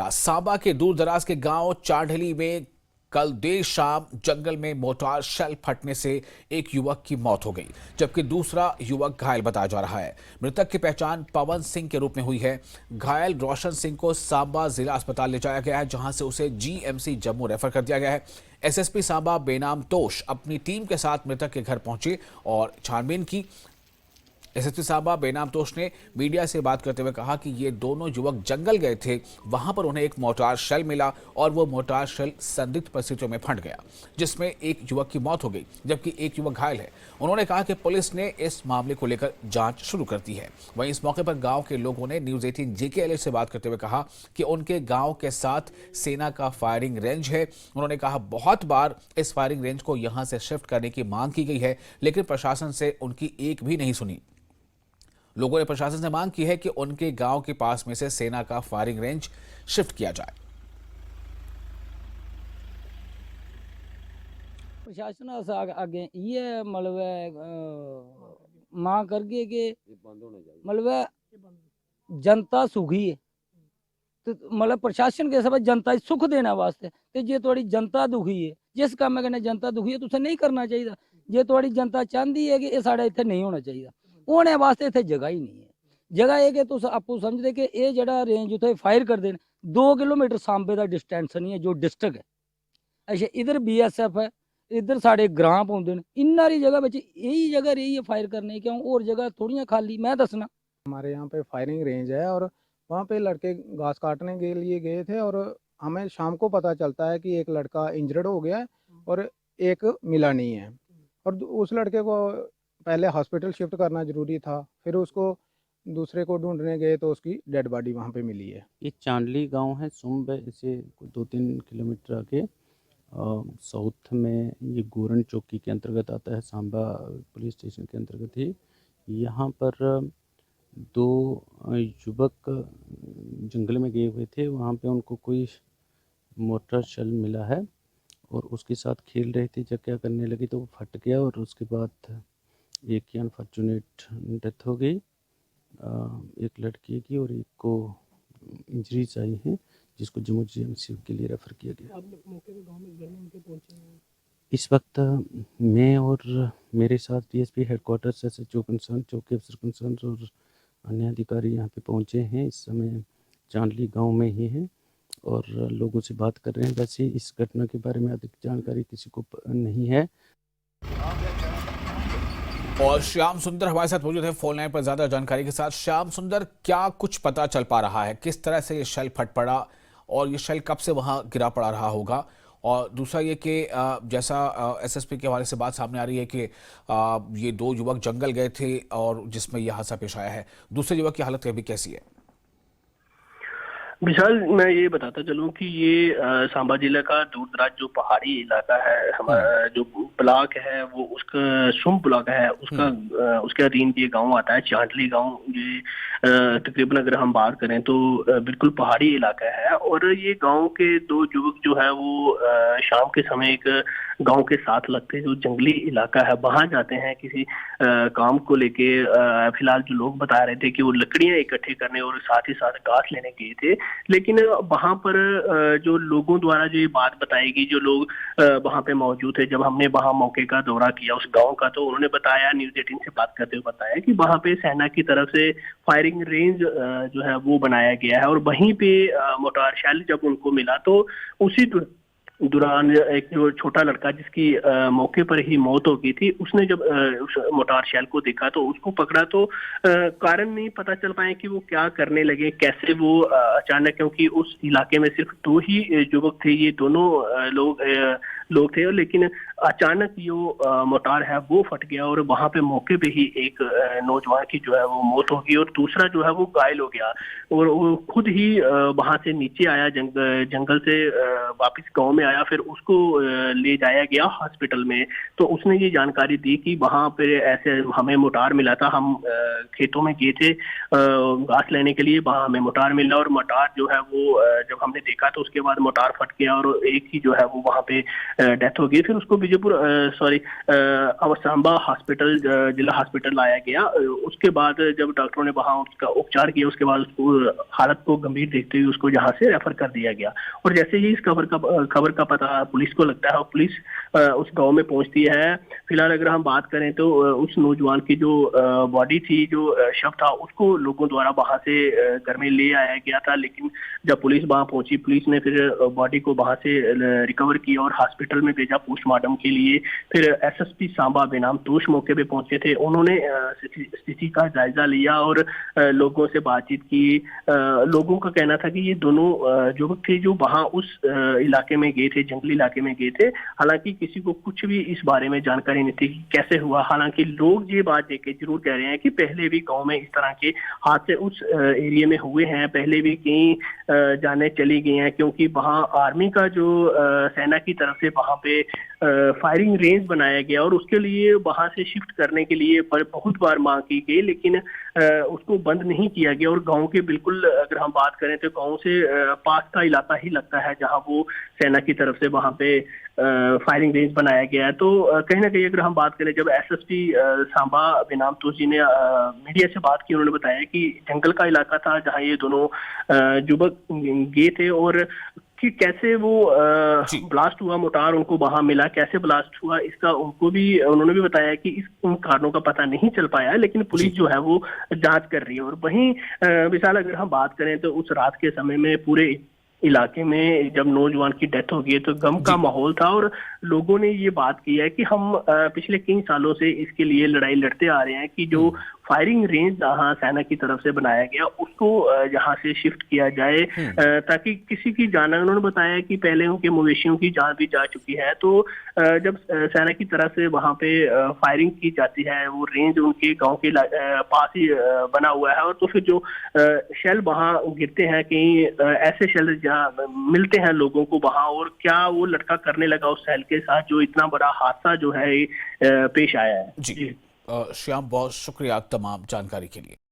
सांबा के दूर दराज के गांव चाढ़ली में कल देर शाम जंगल में मोर्टार शेल फटने से एक युवक की मौत हो गई, जबकि दूसरा युवक घायल बताया जा रहा है। मृतक की पहचान पवन सिंह के रूप में हुई है। घायल रोशन सिंह को सांबा जिला अस्पताल ले जाया गया है, जहां से उसे जीएमसी जम्मू रेफर कर दिया गया है। एसएसपी सांबा बेनाम तोश अपनी टीम के साथ मृतक के घर पहुंचे और छानबीन की। एसएसपी सांबा बेनाम तोश ने मीडिया से बात करते हुए कहा कि ये दोनों युवक जंगल गए थे, वहां पर उन्हें एक मोर्टार शेल मिला और वो मोर्टार शेल संदिग्ध परिस्थितियों में फट गया, जिसमें एक युवक की मौत हो गई जबकि एक युवक घायल है। उन्होंने कहा कि पुलिस ने इस मामले को लेकर जांच शुरू कर दी है। वहीं इस मौके पर गांव के लोगों ने न्यूज 18 JKLA से बात करते हुए कहा कि उनके गांव के साथ सेना का फायरिंग रेंज है। उन्होंने कहा बहुत बार इस फायरिंग रेंज को यहां से शिफ्ट करने की मांग की गई है, लेकिन प्रशासन से उनकी एक भी नहीं सुनी। लोगों ने प्रशासन से मांग की है कि उनके गांव के पास में से सेना का फायरिंग रेंज शिफ्ट किया जाए। प्रशासन आगे ये मतलब मांग करके कि मतलब जनता सुखी है, तो मतलब प्रशासन के सब जनता सुख देने वास्ते ते जे थोड़ी जनता दुखी है, जिस काम कन्नै जनता दुखी है तुसें नहीं करना चाहिए। जे थोड़ी जनता चाहती है कि ये साढ़े इत्थे नहीं होना चाहिए, होने वास्ते इत्थे जगह ही नहीं है। जगह है कि तुस आपू समझदे कि ये जड़ा रेंज उत्थे फायर करदे न 2 किलोमीटर सांबे दा डिस्टेंस नहीं है जो डिस्ट्रिक्ट है। अच्छा इधर BSF है, इधर साढ़े ग्रां पौंदे न, इन्नारी जगह बिच यही जगह रही है फायर करने, क्यों और जगह थोड़ियां खाली। मैं दसना हमारे यहाँ पे फायरिंग रेंज है और वहाँ पे लड़के घास काटने के लिए गए थे और हमें शाम को पता चलता है कि एक लड़का इंजर्ड हो गया है और एक मिला नहीं है, और उस लड़के को पहले हॉस्पिटल शिफ्ट करना जरूरी था, फिर उसको दूसरे को ढूंढने गए तो उसकी डेड बॉडी वहाँ पे मिली है। ये चांडली गांव है, सुम्ब से 2-3 किलोमीटर आगे साउथ में। ये गोरन चौकी के अंतर्गत आता है, सांबा पुलिस स्टेशन के अंतर्गत ही। यहाँ पर 2 युवक जंगल में गए हुए थे, वहाँ पे उनको कोई मोर्टार शेल मिला है और उसके साथ खेल रहे थे। जब क्या करने लगे तो वो फट गया और उसके बाद एक की अनफॉर्चुनेट डेथ हो गई, एक लड़की की, और एक को इंजरीज आई हैं जिसको जम्मू जीएमसी के लिए रेफ़र किया गया। मौके पे गांव में घर में उनके पहुंचे हैं। इस वक्त मैं और मेरे साथ DSP हेडक्वार्टर्स SHO कंसर्न, चौकी अफसर कंसर्न और अन्य अधिकारी यहाँ पे पहुँचे हैं। इस समय चांडली गांव में ही हैं और लोगों से बात कर रहे हैं। वैसे इस घटना के बारे में अधिक जानकारी किसी को नहीं है। और श्याम सुंदर हमारे साथ मौजूद है फोन लाइन पर ज्यादा जानकारी के साथ। श्याम सुंदर, क्या कुछ पता चल पा रहा है, किस तरह से ये शेल फट पड़ा और ये शेल कब से वहां गिरा पड़ा रहा होगा? और दूसरा ये कि जैसा SSP के हवाले से बात सामने आ रही है कि ये 2 युवक जंगल गए थे और जिसमें यह हादसा पेश आया है, दूसरे युवक की हालत अभी कैसी है? विशाल, मैं ये बताता चलूं कि ये सांबा जिला का दूर दराज जो पहाड़ी इलाका है, हमारा जो ब्लॉक है वो उसका सुम ब्लॉक है, उसका उसके अधीन ये गांव आता है चांडली गांव। ये तकरीबन अगर हम बात करें तो बिल्कुल पहाड़ी इलाका है और ये गांव के 2 युवक जो है वो शाम के समय एक गांव के साथ लगते जो जंगली इलाका है वहां जाते हैं किसी काम को लेके। फिलहाल जो लोग बता रहे थे कि वो लकड़ियां इकट्ठे करने और साथ ही साथ घास लेने गए थे, लेकिन वहां पर जो लोगों द्वारा जो ये बात बताई गई, जो लोग वहां पे मौजूद थे, जब हमने वहां मौके का दौरा किया उस गांव का, तो उन्होंने बताया, न्यूज 18 से बात करते हुए बताया कि वहां पे सेना की तरफ से फायरिंग रेंज जो है वो बनाया गया है और वहीं पे मोर्टार शेल जब उनको मिला तो उसी दौरान एक जो छोटा लड़का जिसकी मौके पर ही मौत हो गई थी, उसने जब उस मोटार शेल को देखा तो उसको पकड़ा, तो कारण नहीं पता चल पाए कि वो क्या करने लगे, कैसे वो अचानक, क्योंकि उस इलाके में सिर्फ 2 ही युवक थे, ये दोनों लोग थे, लेकिन अचानक जो मोटार है वो फट गया और वहां पे मौके पे ही एक नौजवान की जो है वो मौत हो गई और दूसरा जो है वो घायल हो गया और वो खुद ही वहां से नीचे आया, जंगल से वापस गांव में आया, फिर उसको ले जाया गया हॉस्पिटल में। तो उसने ये जानकारी दी कि वहां पे ऐसे हमें मोटार मिला था, हम खेतों में गए थे घास लेने के लिए, वहां हमें मोटार मिला और मोटार जो है वो जब हमने देखा तो उसके बाद मोटार फट गया और एक ही जो है वो वहां पे डेथ हो गई। फिर उसको विजयपुर सांबा हॉस्पिटल, जिला हॉस्पिटल लाया गया। उसके बाद जब डॉक्टरों ने वहां उसका उपचार किया, उसके बाद उसको हालत को गंभीर देखते हुए उसको जहां से रेफर कर दिया गया। और जैसे ही इस खबर का पता पुलिस को लगता है और पुलिस उस गांव में पहुंचती है। फिलहाल अगर हम बात करें तो उस नौजवान की जो बॉडी थी, जो शव था, उसको लोगों द्वारा वहां से घर में ले आया गया था। लेकिन जब पुलिस वहां पहुंची, पुलिस ने फिर बॉडी को वहां से रिकवर किया और हॉस्पिटल में भेजा पोस्टमार्टम के लिए। फिर एसएसपी सांबा बेनाम तोश मौके पे पहुंचे थे। उन्होंने स्थिति का जायजा लिया और लोगों से बातचीत की। लोगों का कहना था कि ये दोनों युवक थे जो वहां उस इलाके में गए थे, जंगली इलाके में गए थे। हालांकि किसी को कुछ भी इस बारे में जानकारी नहीं थी कि कैसे हुआ। हालांकि लोग ये बात देख के जरूर कह रहे हैं कि पहले भी गांव में इस तरह के हादसे उस एरिया में हुए हैं, पहले भी कई जाने चली गई हैं, क्योंकि वहां आर्मी का जो सेना की तरफ से वहां पे फायरिंग रेंज बनाया गया और उसके लिए वहां से शिफ्ट करने के लिए बहुत बार मांग की गई, लेकिन उसको बंद नहीं किया गया। और गांव के बिल्कुल अगर हम बात करें तो गांव से पास का इलाका ही लगता है जहां वो सेना की तरफ से वहां पे फायरिंग रेंज बनाया गया है। तो कहीं ना कहीं अगर हम बात करें, जब एसएसपी सांबा बेनाम तोश जी ने मीडिया से बात की, उन्होंने बताया कि जंगल का इलाका था जहां ये दोनों युवक गए थे और कि कैसे वो ब्लास्ट हुआ, मोटार उनको वहां मिला, कैसे ब्लास्ट हुआ, इसका उन्होंने भी बताया कि उन कारणों का पता नहीं चल पाया है, लेकिन पुलिस जो है वो जांच कर रही है। और वहीं विशाल अगर हम बात करें तो उस रात के समय में पूरे इलाके में जब नौजवान की डेथ हो गई तो गम का माहौल था और लोगों ने ये बात की है कि हम पिछले कई सालों से इसके लिए लड़ाई लड़ते आ रहे हैं कि जो फायरिंग रेंज जहां सेना की तरफ से बनाया गया उसको यहाँ से शिफ्ट किया जाए ताकि किसी की जान। उन्होंने बताया कि पहले उनके मवेशियों की जान भी जा चुकी है, तो जब सेना की तरफ से वहां पे फायरिंग की जाती है, वो रेंज उनके गांव के पास ही बना हुआ है, और तो फिर जो शेल वहां गिरते हैं, कहीं ऐसे शेल जहाँ मिलते हैं लोगों को वहां, और क्या वो लड़का करने लगा उस शेल के साथ जो इतना बड़ा हादसा जो है पेश आया है। जी श्याम, बहुत शुक्रिया तमाम जानकारी के लिए।